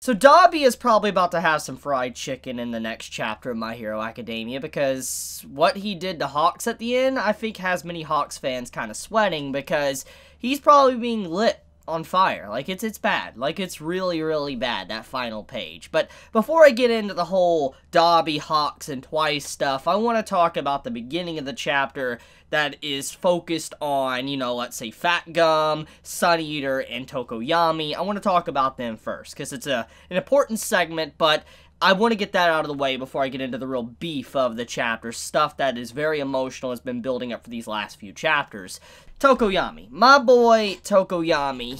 So Dabi is probably about to have some fried chicken in the next chapter of My Hero Academia, because what he did to Hawks at the end, I think has many Hawks fans kind of sweating, because he's probably being lit on fire. Like, it's bad. Like, it's really, really bad, that final page. But before I get into the whole Dabi, Hawks, and Twice stuff, I want to talk about the beginning of the chapter that is focused on, you know, let's say Fat Gum, Sun Eater, and Tokoyami. I want to talk about them first, because it's an important segment, but I want to get that out of the way before I get into the real beef of the chapter, stuff that is very emotional, has been building up for these last few chapters. Tokoyami. My boy Tokoyami,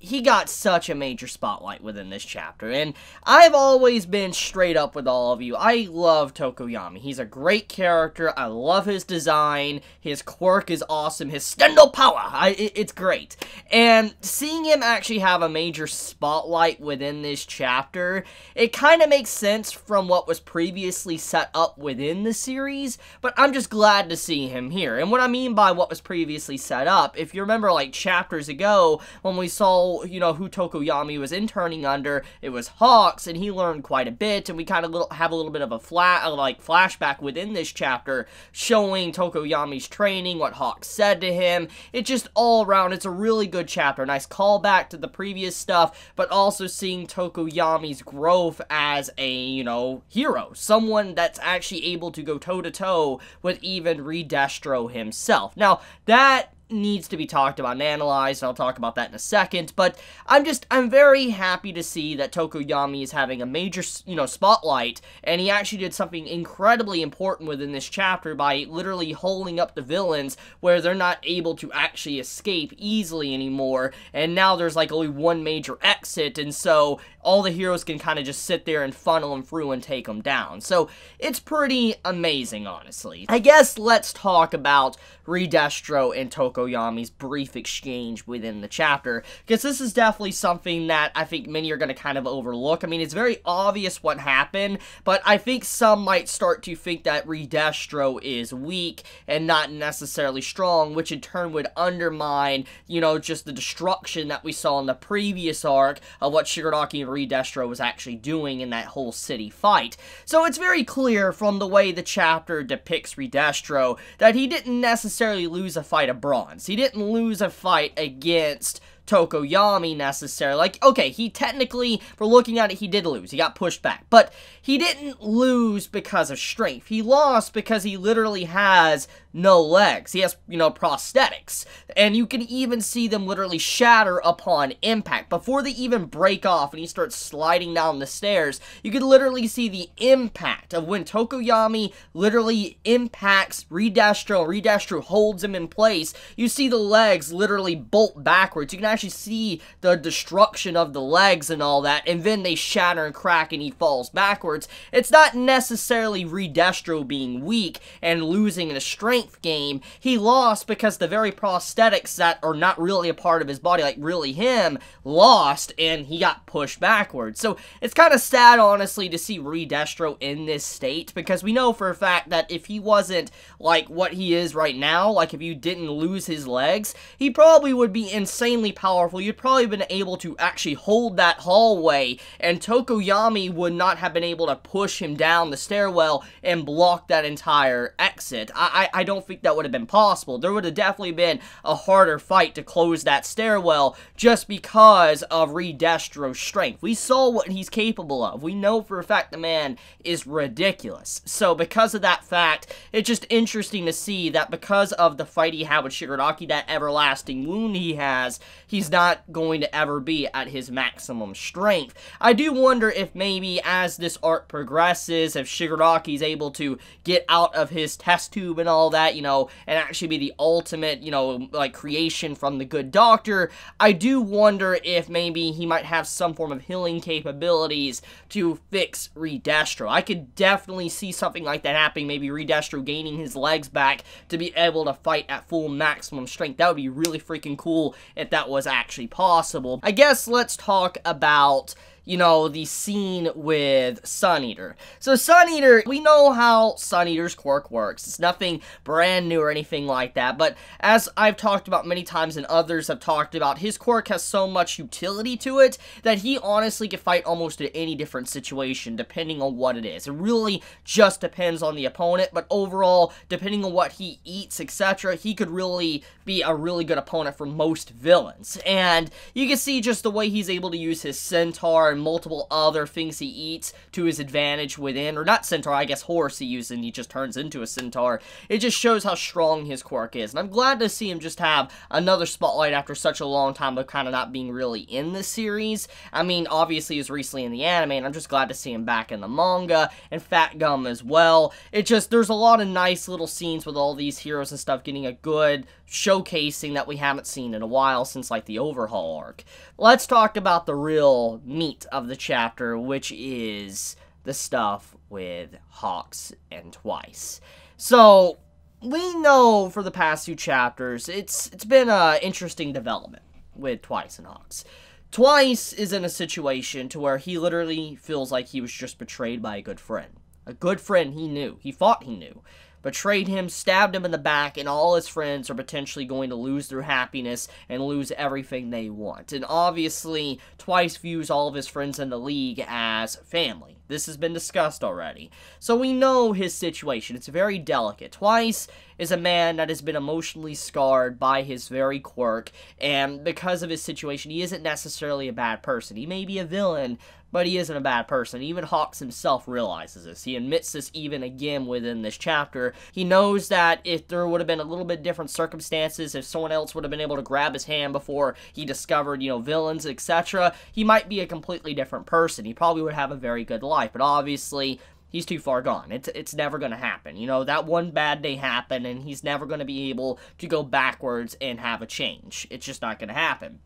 he got such a major spotlight within this chapter, and I've always been straight up with all of you. I love Tokoyami. He's a great character. I love his design. His quirk is awesome. His Stendo power, it's great. And seeing him actually have a major spotlight within this chapter, it kind of makes sense from what was previously set up within the series, but I'm just glad to see him here. And what I mean by what was previously set up, if you remember, like, chapters ago, when we saw, you know, who Tokoyami was interning under, it was Hawks, and he learned quite a bit, and we kind of have a little bit of a flashback within this chapter, showing Tokoyami's training, what Hawks said to him. It just all around, it's a really good chapter, nice callback to the previous stuff, but also seeing Tokoyami's growth as a, you know, hero, someone that's actually able to go toe-to-toe with even Redestro himself. Now, that needs to be talked about and analyzed, and I'll talk about that in a second, but I'm very happy to see that Tokoyami is having a major, you know, spotlight, and he actually did something incredibly important within this chapter by literally holding up the villains where they're not able to actually escape easily anymore, and now there's like only one major exit, and so all the heroes can kind of just sit there and funnel them through and take them down. So it's pretty amazing, honestly. I guess let's talk about Redestro and Tokoyami's brief exchange within the chapter, because this is definitely something that I think many are going to kind of overlook. I mean, it's very obvious what happened, but I think some might start to think that Redestro is weak and not necessarily strong, which in turn would undermine, you know, just the destruction that we saw in the previous arc of what Shigaraki and Redestro was actually doing in that whole city fight. So it's very clear from the way the chapter depicts Redestro that he didn't necessarily lose a fight of bronze. He didn't lose a fight against Tokoyami necessarily. Like, okay, he technically, for looking at it, he did lose. He got pushed back. But he didn't lose because of strength. He lost because he literally has no legs. He has, you know, prosthetics. And you can even see them literally shatter upon impact. Before they even break off and he starts sliding down the stairs, you can literally see the impact of when Tokoyami literally impacts Redestro. Redestro holds him in place. You see the legs literally bolt backwards. You can actually see the destruction of the legs and all that, and then they shatter and crack and he falls backwards. It's not necessarily Redestro being weak and losing in a strength game. He lost because the very prosthetics that are not really a part of his body, like really him, lost and he got pushed backwards. So it's kind of sad, honestly, to see Redestro in this state, because we know for a fact that if he wasn't like what he is right now, like if you didn't lose his legs, he probably would be insanely powerful. You'd probably been able to actually hold that hallway, and Tokoyami would not have been able to push him down the stairwell and block that entire exit. I don't think that would have been possible. There would have definitely been a harder fight to close that stairwell just because of Redestro's strength. We saw what he's capable of. We know for a fact the man is ridiculous. So because of that fact, it's just interesting to see that because of the fight he had with Shigaraki, that everlasting wound he has, he's not going to ever be at his maximum strength. I do wonder if maybe as this arc progresses, if Shigaraki's able to get out of his test tube and all that, you know, and actually be the ultimate, you know, like creation from the good doctor, I do wonder if maybe he might have some form of healing capabilities to fix Redestro. I could definitely see something like that happening, maybe Redestro gaining his legs back to be able to fight at full maximum strength. That would be really freaking cool if that was actually possible. I guess let's talk about, you know, the scene with Sun Eater. So Sun Eater, we know how Sun Eater's quirk works. It's nothing brand new or anything like that, but as I've talked about many times and others have talked about, his quirk has so much utility to it that he honestly can fight almost in any different situation depending on what it is. It really just depends on the opponent, but overall, depending on what he eats, etc., he could really be a really good opponent for most villains. And you can see just the way he's able to use his centaur and multiple other things he eats to his advantage within, or not centaur, I guess horse he uses and he just turns into a centaur. It just shows how strong his quirk is, and I'm glad to see him just have another spotlight after such a long time of kind of not being really in the series. I mean, obviously he was recently in the anime, and I'm just glad to see him back in the manga, and Fat Gum as well. It just, there's a lot of nice little scenes with all these heroes and stuff getting a good showcasing that we haven't seen in a while since, like, the Overhaul arc. Let's talk about the real meat of the chapter, which is the stuff with Hawks and Twice. So, we know for the past few chapters, it's been an interesting development with Twice and Hawks. Twice is in a situation to where he literally feels like he was just betrayed by a good friend. A good friend he knew. He thought he knew. Betrayed him, stabbed him in the back, and all his friends are potentially going to lose their happiness and lose everything they want. And obviously, Twice views all of his friends in the league as family. This has been discussed already. So we know his situation. It's very delicate. Twice is a man that has been emotionally scarred by his very quirk, and because of his situation, he isn't necessarily a bad person. He may be a villain, but he isn't a bad person. Even Hawks himself realizes this. He admits this even again within this chapter. He knows that if there would have been a little bit different circumstances, if someone else would have been able to grab his hand before he discovered, you know, villains, etc., he might be a completely different person. He probably would have a very good life, but obviously, he's too far gone. It's never going to happen. You know, that one bad day happened, and he's never going to be able to go backwards and have a change. It's just not going to happen.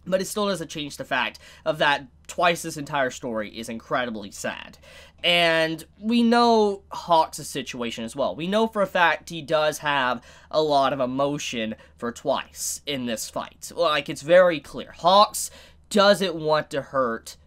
But it still doesn't change the fact of that Twice's entire story is incredibly sad. And we know Hawks' situation as well. We know for a fact he does have a lot of emotion for Twice in this fight. Like, it's very clear. Hawks doesn't want to hurt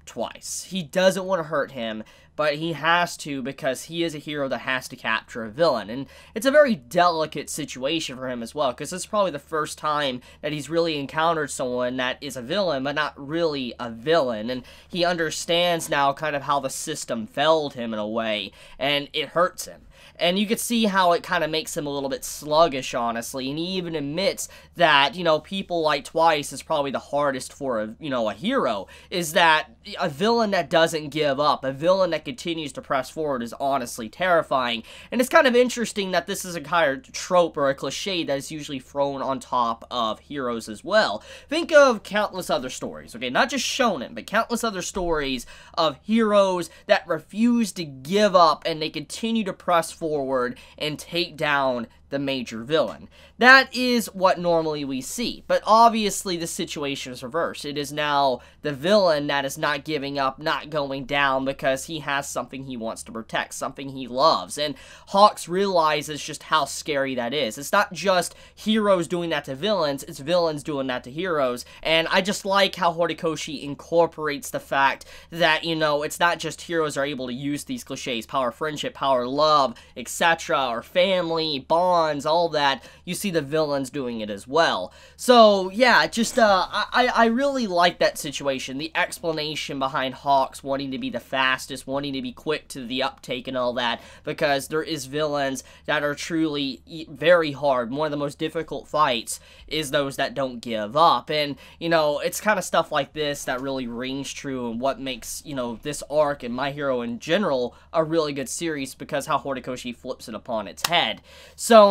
Twice. He doesn't want to hurt him, but he has to because he is a hero that has to capture a villain. And it's a very delicate situation for him as well, because this is probably the first time that he's really encountered someone that is a villain, but not really a villain. And he understands now kind of how the system failed him in a way, and it hurts him. And you can see how it kind of makes him a little bit sluggish, honestly. And he even admits that, you know, people like Twice is probably the hardest for a, you know, a hero. Is that a villain that doesn't give up, a villain that continues to press forward is honestly terrifying. And it's kind of interesting that this is a kind of trope or a cliche that is usually thrown on top of heroes as well. Think of countless other stories, okay? Not just shonen, but countless other stories of heroes that refuse to give up and they continue to press forward and take down the major villain. That is what normally we see, but obviously the situation is reversed. It is now the villain that is not giving up, not going down, because he has something he wants to protect, something he loves, and Hawks realizes just how scary that is. It's not just heroes doing that to villains, it's villains doing that to heroes, and I just like how Horikoshi incorporates the fact that, you know, it's not just heroes are able to use these cliches, power friendship, power love, etc., or family, bond, all that. You see the villains doing it as well. So yeah, just I really like that situation. The explanation behind Hawks wanting to be the fastest, wanting to be quick to the uptake and all that, because there is villains that are truly very hard. One of the most difficult fights is those that don't give up, and you know, it's kind of stuff like this that really rings true and what makes, you know, this arc and My Hero in general a really good series, because how Horikoshi flips it upon its head. So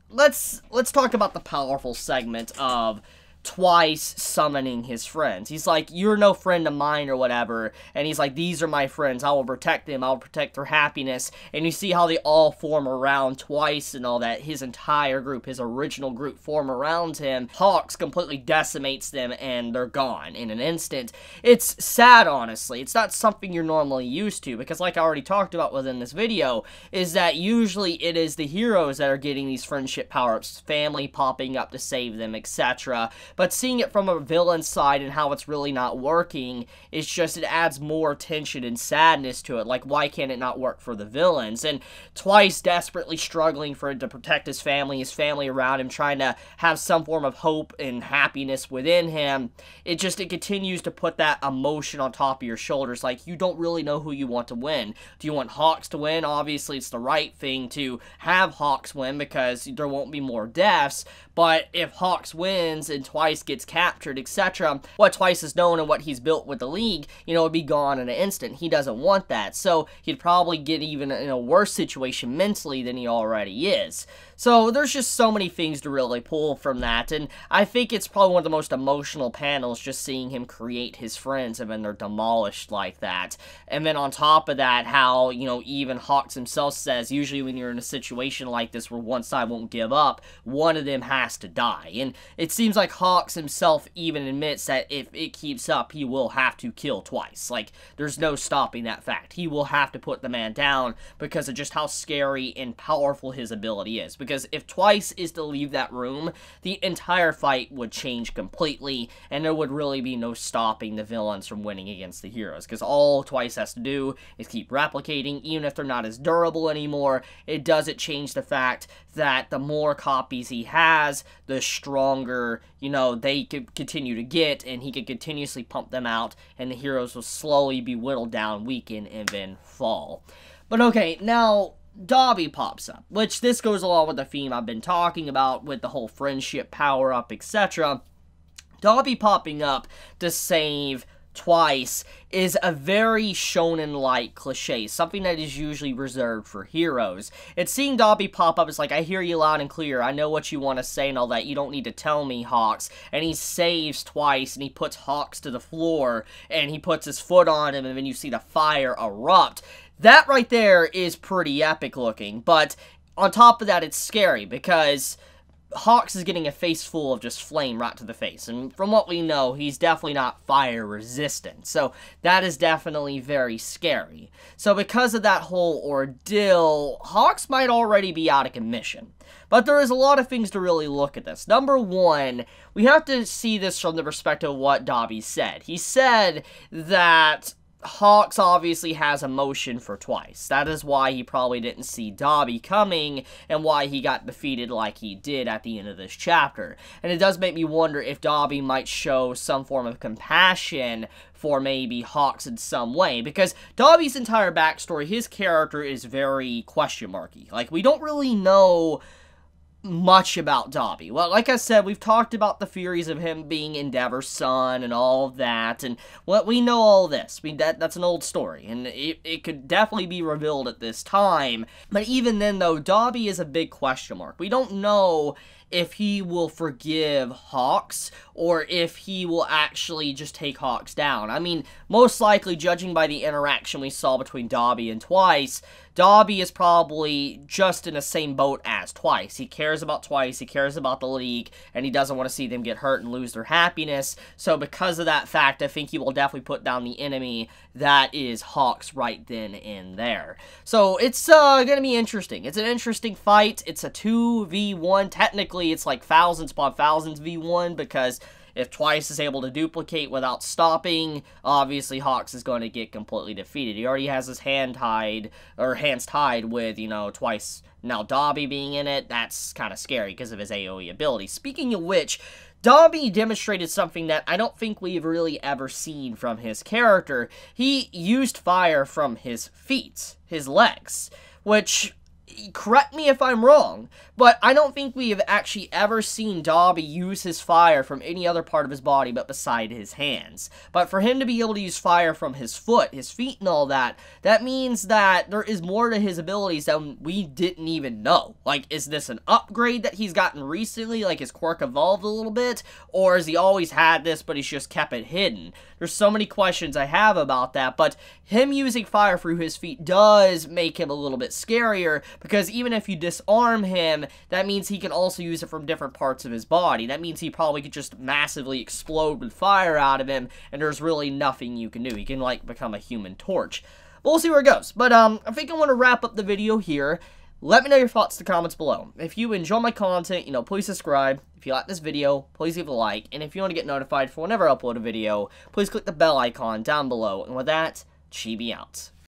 let's talk about the powerful segment of Twice summoning his friends. He's like, you're no friend of mine or whatever, and he's like, these are my friends, I will protect them, I will protect their happiness, and you see how they all form around Twice and all that. His entire group, his original group, form around him. Hawks completely decimates them, and they're gone in an instant. It's sad, honestly. It's not something you're normally used to, because like I already talked about within this video, is that usually it is the heroes that are getting these friendship power-ups, family popping up to save them, etc., but seeing it from a villain's side and how it's really not working, it's just, it adds more tension and sadness to it. Like, why can't it not work for the villains? And Twice desperately struggling for it to protect his family around him, trying to have some form of hope and happiness within him. It continues to put that emotion on top of your shoulders. Like, you don't really know who you want to win. Do you want Hawks to win? Obviously, it's the right thing to have Hawks win because there won't be more deaths. But if Hawks wins and Twice gets captured, etc., what Twice is known and what he's built with the League, you know, would be gone in an instant. He doesn't want that. So he'd probably get even in a worse situation mentally than he already is. So there's just so many things to really pull from that, and I think it's probably one of the most emotional panels, just seeing him create his friends and then they're demolished like that. And then on top of that, how, you know, even Hawks himself says, usually when you're in a situation like this where one side won't give up, one of them has to die. And it seems like Hawks himself even admits that if it keeps up, he will have to kill Twice. Like, there's no stopping that fact. He will have to put the man down because of just how scary and powerful his ability is. Because if Twice is to leave that room, the entire fight would change completely, and there would really be no stopping the villains from winning against the heroes. Because all Twice has to do is keep replicating, even if they're not as durable anymore. It doesn't change the fact that the more copies he has, the stronger, you know, they could continue to get, and he could continuously pump them out, and the heroes will slowly be whittled down, weaken, and then fall. But okay, now Dabi pops up, which this goes along with the theme I've been talking about with the whole friendship power-up, etc. Dabi popping up to save Twice is a very shonen-like cliche, something that is usually reserved for heroes. And seeing Dabi pop up, it's like, I hear you loud and clear, I know what you want to say and all that, you don't need to tell me, Hawks. And he saves Twice, and he puts Hawks to the floor, and he puts his foot on him, and then you see the fire erupt. That right there is pretty epic looking, but on top of that, it's scary, because Hawks is getting a face full of just flame right to the face, and from what we know, he's definitely not fire resistant, so that is definitely very scary. So because of that whole ordeal, Hawks might already be out of commission. But there is a lot of things to really look at this. Number one, we have to see this from the perspective of what Dabi said. He said that Hawks obviously has emotion for Twice. That is why he probably didn't see Dabi coming, and why he got defeated like he did at the end of this chapter. And it does make me wonder if Dabi might show some form of compassion for maybe Hawks in some way, because Dabi's entire backstory, his character is very question marky. Like, we don't really know much about Dabi. Well, like I said, we've talked about the theories of him being Endeavor's son and all of that, and well, we know all this. That's an old story, and it could definitely be revealed at this time. But even then, though, Dabi is a big question mark. We don't know if he will forgive Hawks, or if he will actually just take Hawks down. I mean, most likely, judging by the interaction we saw between Dabi and Twice, Dabi is probably just in the same boat as Twice. He cares about Twice, he cares about the League, and he doesn't want to see them get hurt and lose their happiness. So because of that fact, I think he will definitely put down the enemy that is Hawks right then and there. So it's going to be interesting. It's an interesting fight. It's a 2v1. Technically, it's like thousands upon thousands v1, because if Twice is able to duplicate without stopping, obviously Hawks is going to get completely defeated. He already has his hands tied with, you know, Twice. Now Dabi being in it, that's kind of scary because of his AoE ability. Speaking of which, Dabi demonstrated something that I don't think we've really ever seen from his character. He used fire from his feet, his legs, which, correct me if I'm wrong, but I don't think we have actually ever seen Dabi use his fire from any other part of his body but beside his hands. But for him to be able to use fire from his foot, his feet, and all that, that means that there is more to his abilities than we didn't even know. Like, is this an upgrade that he's gotten recently, like his quirk evolved a little bit, or has he always had this but he's just kept it hidden? There's so many questions I have about that, but him using fire through his feet does make him a little bit scarier, because even if you disarm him, that means he can also use it from different parts of his body. That means he probably could just massively explode with fire out of him, and there's really nothing you can do. He can, like, become a human torch. But we'll see where it goes. But, I think I want to wrap up the video here. Let me know your thoughts in the comments below. If you enjoy my content, please subscribe. If you like this video, please leave a like. And if you want to get notified for whenever I upload a video, please click the bell icon down below. And with that, Chibi out.